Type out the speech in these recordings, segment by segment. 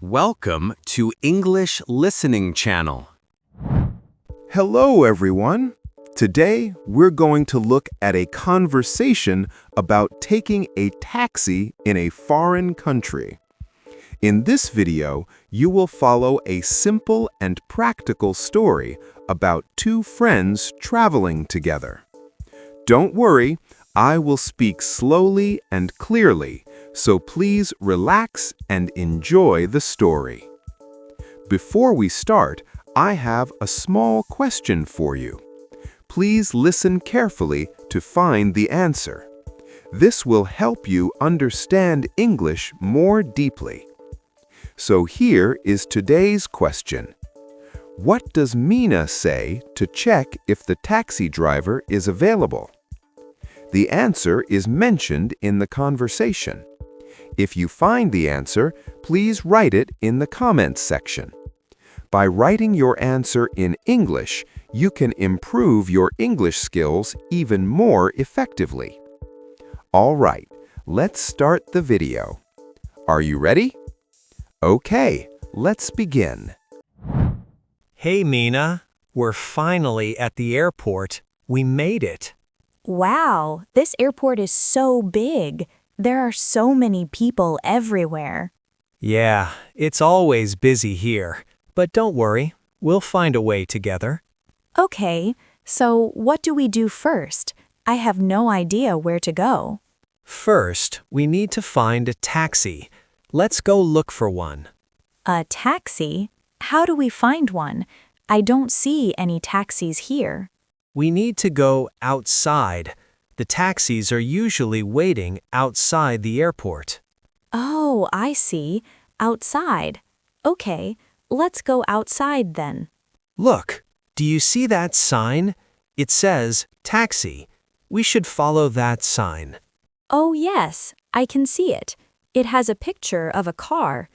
Welcome to English Listening Channel. Hello, everyone. Today, we're going to look at a conversation about taking a taxi in a foreign country. In this video, you will follow a simple and practical story about two friends traveling together. Don't worry, I will speak slowly and clearly, so please relax and enjoy the story. Before we start, I have a small question for you. Please listen carefully to find the answer. This will help you understand English more deeply. So here is today's question. What does Mina say to check if the taxi driver is available? The answer is mentioned in the conversation. If you find the answer, please write it in the comments section. By writing your answer in English, you can improve your English skills even more effectively. All right, let's start the video. Are you ready? Okay, let's begin. Hey, Mina. We're finally at the airport. We made it. Wow, this airport is so big. There are so many people everywhere. Yeah, it's always busy here. But don't worry, we'll find a way together. Okay, so what do we do first? I have no idea where to go. First, we need to find a taxi. Let's go look for one. A taxi? How do we find one? I don't see any taxis here. We need to go outside. The taxis are usually waiting outside the airport. Oh, I see. Outside. Okay, let's go outside then. Look, do you see that sign? It says taxi. We should follow that sign. Oh yes, I can see it. It has a picture of a car.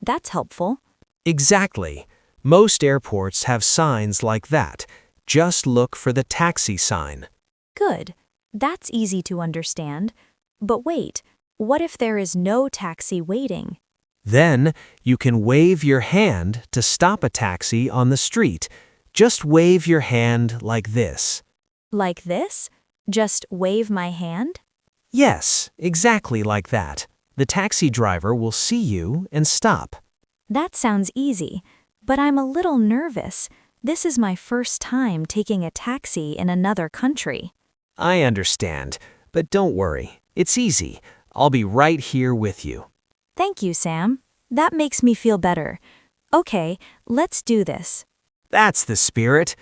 That's helpful. Exactly. Most airports have signs like that. Just look for the taxi sign. Good. That's easy to understand. But wait, what if there is no taxi waiting? Then you can wave your hand to stop a taxi on the street. Just wave your hand like this. Like this? Just wave my hand? Yes, exactly like that. The taxi driver will see you and stop. That sounds easy, but I'm a little nervous. This is my first time taking a taxi in another country. I understand, but don't worry. It's easy. I'll be right here with you. Thank you, Sam. That makes me feel better. Okay, let's do this. That's the spirit.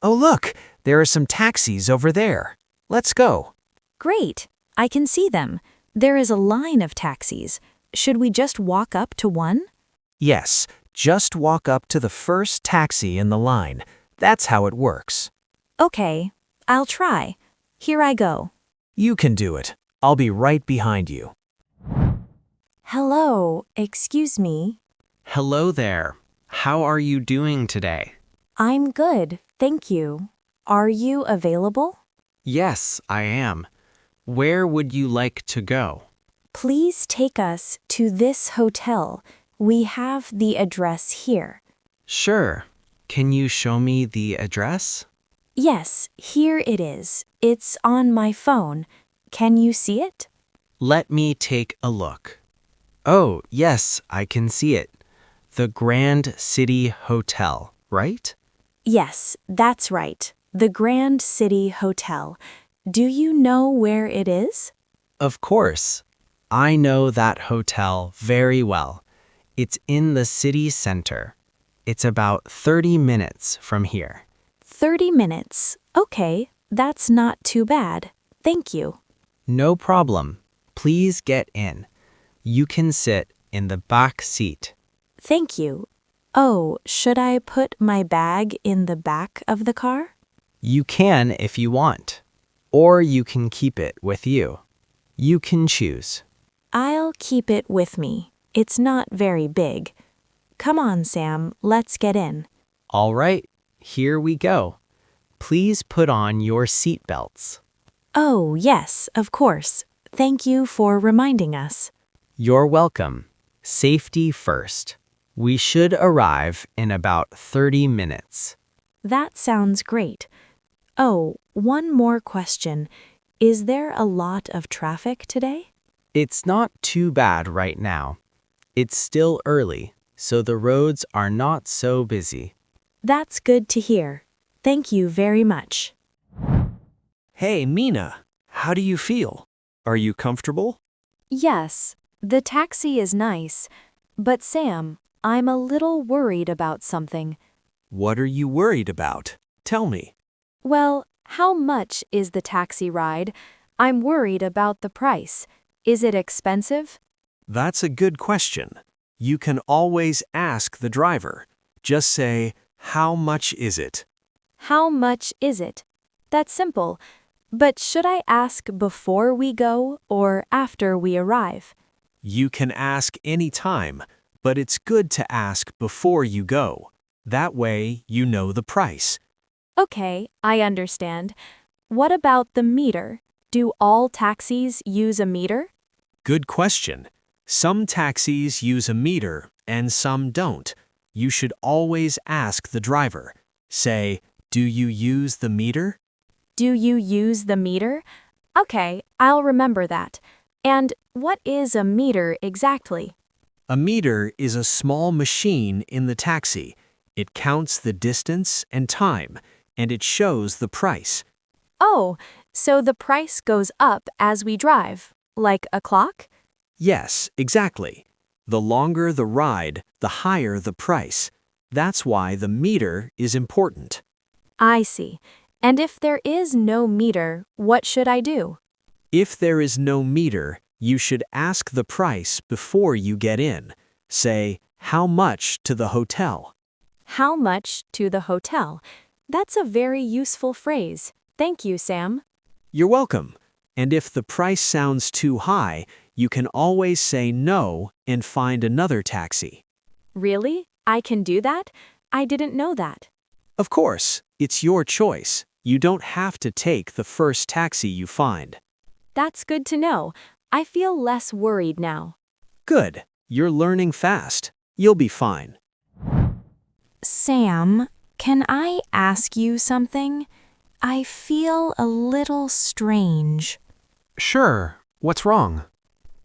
Oh, look, there are some taxis over there. Let's go. Great. I can see them. There is a line of taxis. Should we just walk up to one? Yes, just walk up to the first taxi in the line. That's how it works. Okay, I'll try. Here I go. You can do it. I'll be right behind you. Hello, excuse me. Hello there. How are you doing today? I'm good, thank you. Are you available? Yes, I am. Where would you like to go? Please take us to this hotel. We have the address here. Sure. Can you show me the address? Yes, here it is. It's on my phone. Can you see it? Let me take a look. Oh, yes, I can see it. The Grand City Hotel, right? Yes, that's right. The Grand City Hotel. Do you know where it is? Of course. I know that hotel very well. It's in the city center. It's about 30 minutes from here. 30 minutes. Okay, that's not too bad. Thank you. No problem. Please get in. You can sit in the back seat. Thank you. Oh, should I put my bag in the back of the car? You can if you want. Or you can keep it with you. You can choose. I'll keep it with me. It's not very big. Come on, Sam, let's get in. All right, here we go. Please put on your seatbelts. Oh, yes, of course. Thank you for reminding us. You're welcome. Safety first. We should arrive in about 30 minutes. That sounds great. Oh, one more question. Is there a lot of traffic today? It's not too bad right now. It's still early, so the roads are not so busy. That's good to hear. Thank you very much. Hey, Mina, how do you feel? Are you comfortable? Yes, the taxi is nice, but Sam, I'm a little worried about something. What are you worried about? Tell me. Well, how much is the taxi ride? I'm worried about the price. Is it expensive? That's a good question. You can always ask the driver. Just say, how much is it? How much is it? That's simple. But should I ask before we go or after we arrive? You can ask any time, but it's good to ask before you go. That way, you know the price. Okay, I understand. What about the meter? Do all taxis use a meter? Good question. Some taxis use a meter and some don't. You should always ask the driver. Say, do you use the meter? Do you use the meter? Okay, I'll remember that. And what is a meter exactly? A meter is a small machine in the taxi. It counts the distance and time, and it shows the price. Oh, so the price goes up as we drive, like a clock? Yes, exactly. The longer the ride, the higher the price. That's why the meter is important. I see. And if there is no meter, what should I do? If there is no meter, you should ask the price before you get in. Say, how much to the hotel? How much to the hotel? That's a very useful phrase. Thank you, Sam. You're welcome. And if the price sounds too high, you can always say no and find another taxi. Really? I can do that? I didn't know that. Of course, it's your choice. You don't have to take the first taxi you find. That's good to know. I feel less worried now. Good. You're learning fast. You'll be fine. Sam, can I ask you something? I feel a little strange. Sure. What's wrong?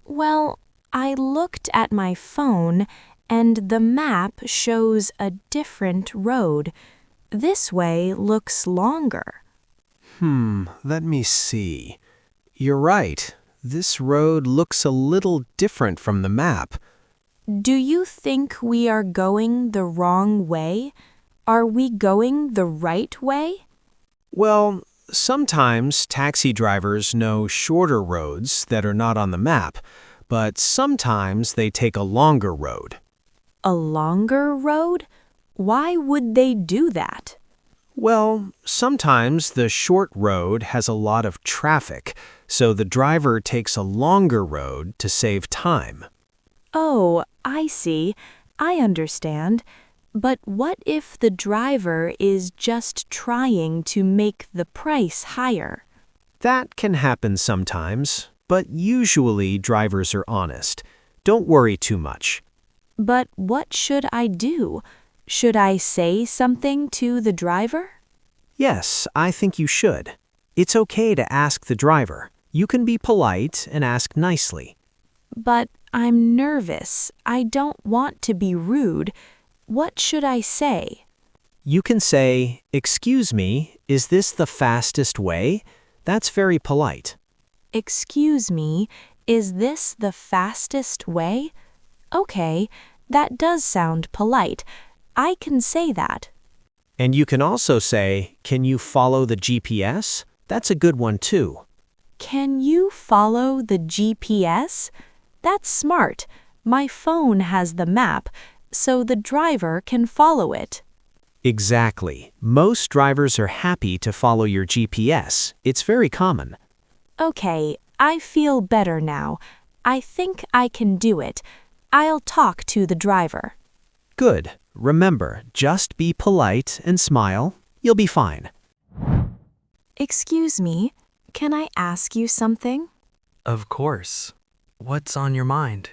Well, I looked at my phone and the map shows a different road. This way looks longer. Let me see. You're right. This road looks a little different from the map. Do you think we are going the wrong way? Are we going the right way? Well, sometimes taxi drivers know shorter roads that are not on the map, but sometimes they take a longer road. A longer road? Why would they do that? Well, sometimes the short road has a lot of traffic, so the driver takes a longer road to save time. Oh, I see. I understand. But what if the driver is just trying to make the price higher? That can happen sometimes, but usually drivers are honest. Don't worry too much. But what should I do? Should I say something to the driver? Yes, I think you should. It's okay to ask the driver. You can be polite and ask nicely. But I'm nervous. I don't want to be rude. What should I say? You can say, "Excuse me, is this the fastest way?" That's very polite. Excuse me, is this the fastest way? Okay, that does sound polite. I can say that. And you can also say, "Can you follow the GPS?" That's a good one too. Can you follow the GPS? That's smart. My phone has the map, so the driver can follow it. Exactly. Most drivers are happy to follow your GPS. It's very common. Okay, I feel better now. I think I can do it. I'll talk to the driver. Good. Remember, just be polite and smile. You'll be fine. Excuse me, can I ask you something? Of course. What's on your mind?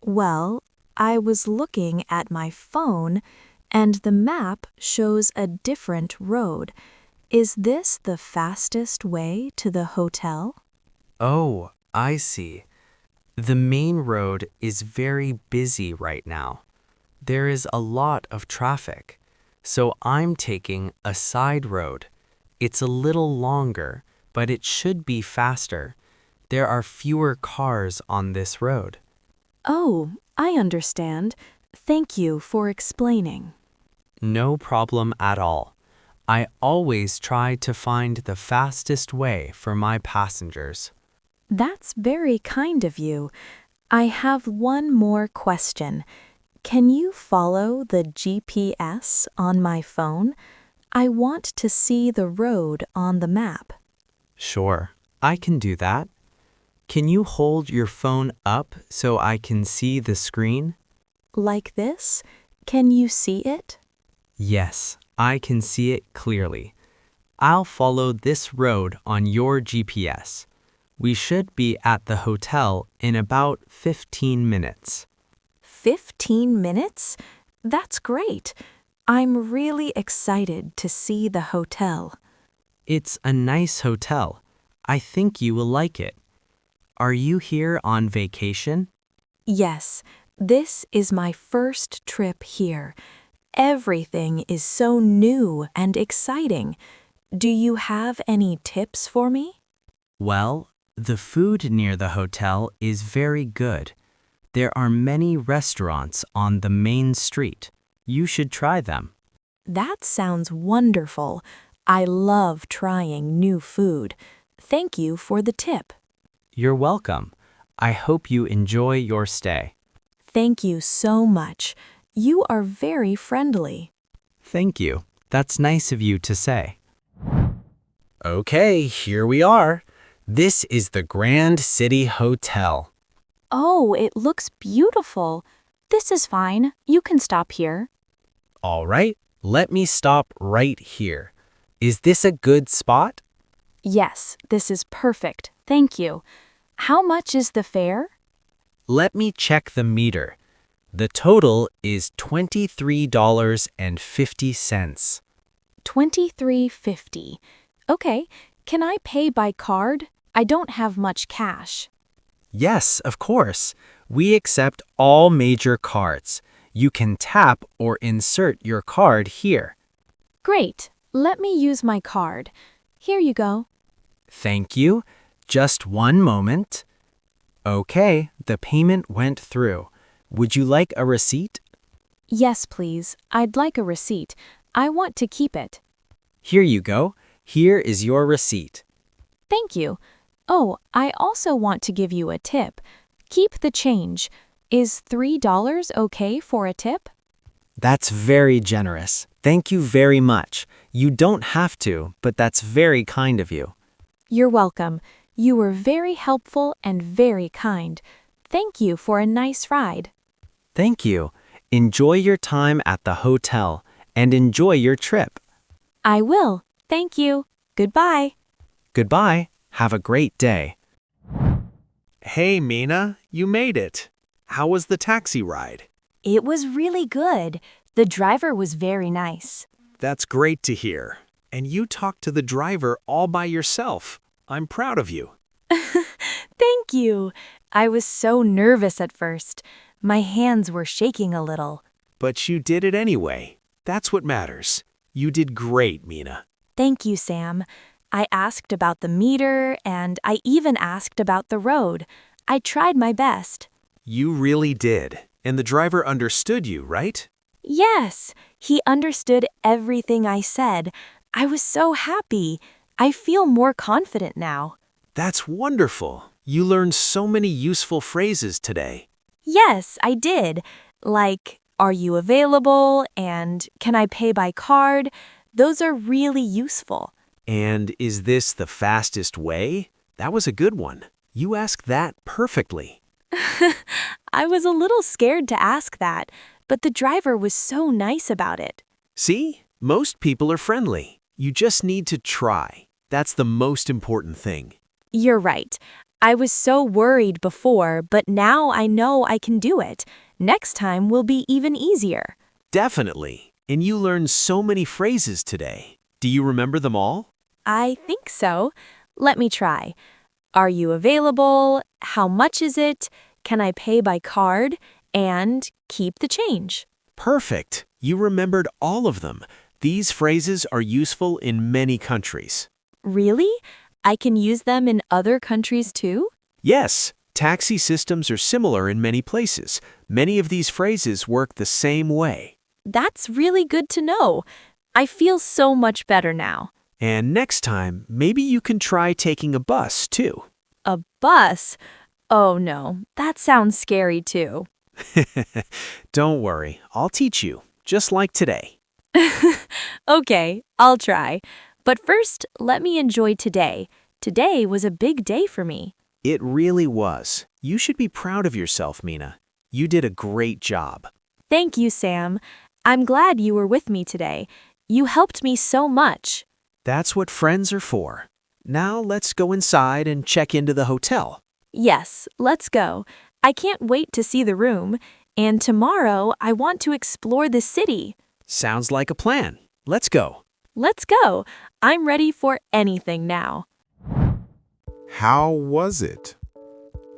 Well, I was looking at my phone, and the map shows a different road. Is this the fastest way to the hotel? Oh, I see. The main road is very busy right now. There is a lot of traffic, so I'm taking a side road. It's a little longer, but it should be faster. There are fewer cars on this road. Oh, I understand. Thank you for explaining. No problem at all. I always try to find the fastest way for my passengers. That's very kind of you. I have one more question. Can you follow the GPS on my phone? I want to see the road on the map. Sure, I can do that. Can you hold your phone up so I can see the screen? Like this? Can you see it? Yes, I can see it clearly. I'll follow this road on your GPS. We should be at the hotel in about 15 minutes. 15 minutes? That's great. I'm really excited to see the hotel. It's a nice hotel. I think you will like it. Are you here on vacation? Yes, this is my first trip here. Everything is so new and exciting. Do you have any tips for me? Well, the food near the hotel is very good. There are many restaurants on the main street. You should try them. That sounds wonderful. I love trying new food. Thank you for the tip. You're welcome. I hope you enjoy your stay. Thank you so much. You are very friendly. Thank you. That's nice of you to say. Okay, here we are. This is the Grand City Hotel. Oh, it looks beautiful. This is fine. You can stop here. All right, let me stop right here. Is this a good spot? Yes, this is perfect. Thank you. How much is the fare? Let me check the meter. The total is $23.50. $23.50. Okay, can I pay by card? I don't have much cash. Yes, of course. We accept all major cards. You can tap or insert your card here. Great. Let me use my card. Here you go. Thank you. Just one moment. Okay, the payment went through. Would you like a receipt? Yes, please. I'd like a receipt. I want to keep it. Here you go. Here is your receipt. Thank you. Oh, I also want to give you a tip. Keep the change. Is $3 okay for a tip? That's very generous. Thank you very much. You don't have to, but that's very kind of you. You're welcome. You were very helpful and very kind. Thank you for a nice ride. Thank you. Enjoy your time at the hotel and enjoy your trip. I will. Thank you. Goodbye. Goodbye. Have a great day. Hey, Mina, you made it. How was the taxi ride? It was really good. The driver was very nice. That's great to hear. And you talked to the driver all by yourself. I'm proud of you. Thank you. I was so nervous at first. My hands were shaking a little. But you did it anyway. That's what matters. You did great, Mina. Thank you, Sam. I asked about the meter, and I even asked about the road. I tried my best. You really did. And the driver understood you, right? Yes, he understood everything I said. I was so happy. I feel more confident now. That's wonderful. You learned so many useful phrases today. Yes, I did. Like, are you available? And can I pay by card? Those are really useful. And is this the fastest way? That was a good one. You asked that perfectly. I was a little scared to ask that, but the driver was so nice about it. See? Most people are friendly. You just need to try. That's the most important thing. You're right. I was so worried before, but now I know I can do it. Next time will be even easier. Definitely. And you learned so many phrases today. Do you remember them all? I think so. Let me try. Are you available? How much is it? Can I pay by card? And keep the change. Perfect. You remembered all of them. These phrases are useful in many countries. Really? I can use them in other countries too? Yes, taxi systems are similar in many places. Many of these phrases work the same way. That's really good to know. I feel so much better now. And next time, maybe you can try taking a bus too. A bus? Oh no, that sounds scary too. Don't worry, I'll teach you, just like today. Okay, I'll try. But first, let me enjoy today. Today was a big day for me. It really was. You should be proud of yourself, Mina. You did a great job. Thank you, Sam. I'm glad you were with me today. You helped me so much. That's what friends are for. Now let's go inside and check into the hotel. Yes, let's go. I can't wait to see the room. And tomorrow, I want to explore the city. Sounds like a plan. Let's go. Let's go. I'm ready for anything now. How was it?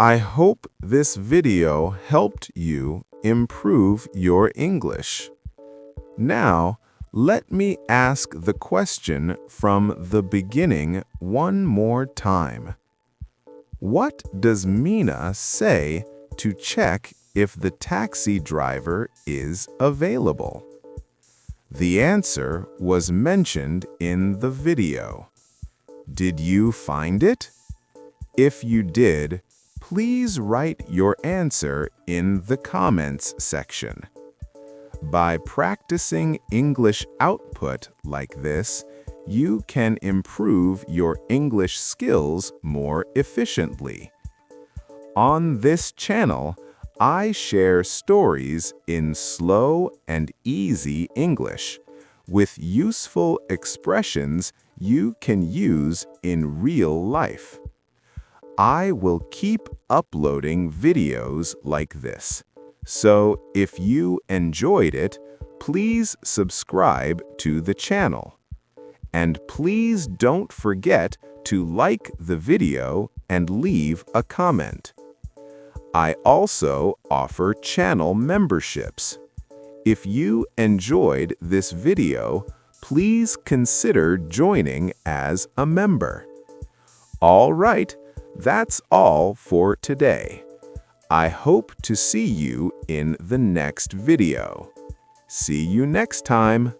I hope this video helped you improve your English. Now, let me ask the question from the beginning one more time. What does Mina say to check if the taxi driver is available? The answer was mentioned in the video. Did you find it? If you did, please write your answer in the comments section. By practicing English output like this, you can improve your English skills more efficiently. On this channel, I share stories in slow and easy English with useful expressions you can use in real life. I will keep uploading videos like this. So if you enjoyed it, please subscribe to the channel. And please don't forget to like the video and leave a comment. I also offer channel memberships. If you enjoyed this video, please consider joining as a member. All right, that's all for today. I hope to see you in the next video. See you next time.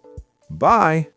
Bye.